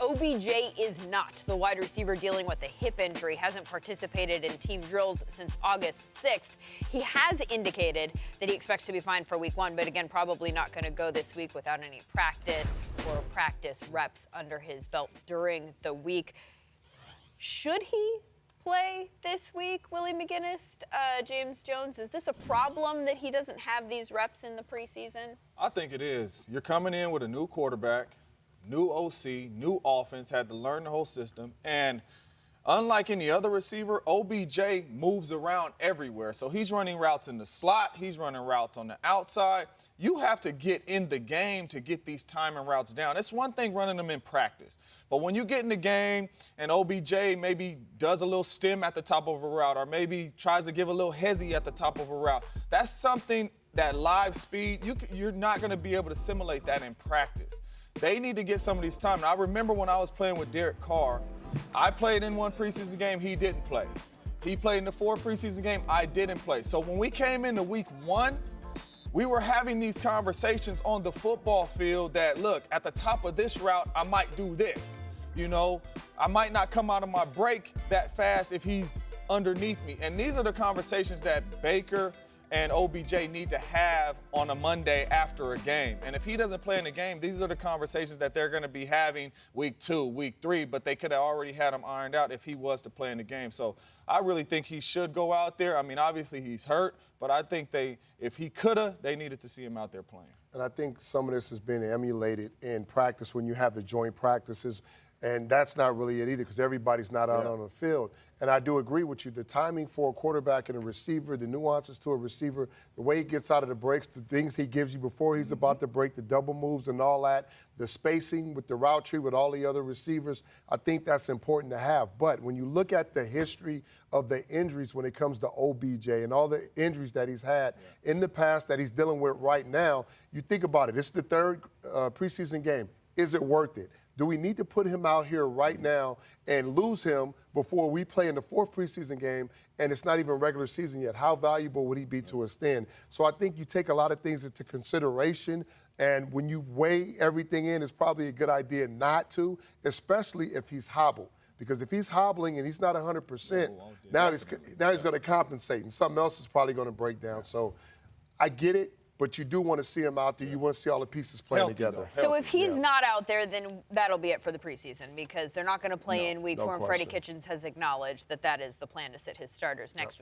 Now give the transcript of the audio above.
OBJ is not. The wide receiver dealing with a hip injury hasn't participated in team drills since August 6th. He has indicated that he expects to be fine for week 1, but again, probably not going to go this week without any practice or practice reps under his belt during the week. Should he play this week, Willie McGinest? James Jones, is this a problem that he doesn't have these reps in the preseason? I think it is. You're coming in with a new quarterback, new OC, new offense, had to learn the whole system. And unlike any other receiver, OBJ moves around everywhere. So he's running routes in the slot. He's running routes on the outside. You have to get in the game to get these timing routes down. It's one thing running them in practice. But when you get in the game and OBJ maybe does a little stem at the top of a route or maybe tries to give a little hezzy at the top of a route, that's something that live speed, you're not going to be able to simulate that in practice. They need to get some of these time. And I remember when I was playing with Derek Carr, I played in one preseason game, he didn't play. He played in the 4th preseason game, I didn't play. So when we came into week 1, we were having these conversations on the football field that, look, at the top of this route, I might do this. You know, I might not come out of my break that fast if he's underneath me. And these are the conversations that Baker and OBJ need to have on a Monday after a game. And if he doesn't play in the game, these are the conversations that they're going to be having week 2, week 3, but they could have already had him ironed out if he was to play in the game. So I really think he should go out there. I mean, obviously he's hurt, but I think if he could have, they needed to see him out there playing. And I think some of this has been emulated in practice when you have the joint practices. And that's not really it either because everybody's not out on the field. And I do agree with you. The timing for a quarterback and a receiver, the nuances to a receiver, the way he gets out of the breaks, the things he gives you before he's about to break, the double moves and all that, the spacing with the route tree with all the other receivers, I think that's important to have. But when you look at the history of the injuries when it comes to OBJ and all the injuries that he's had in the past that he's dealing with right now, you think about it. It's the 3rd preseason game. Is it worth it? Do we need to put him out here right now and lose him before we play in the 4th preseason game and it's not even regular season yet? How valuable would he be to us then? So I think you take a lot of things into consideration, and when you weigh everything in, it's probably a good idea not to, especially if he's hobbled. Because if he's hobbling and he's not 100%, now he's going to compensate, and something else is probably going to break down. So I get it. But you do want to see him out there. You want to see all the pieces playing together. So if he's not out there, then that'll be it for the preseason because they're not going to play in week 4. And Freddie Kitchens has acknowledged that that is the plan to sit his starters next week.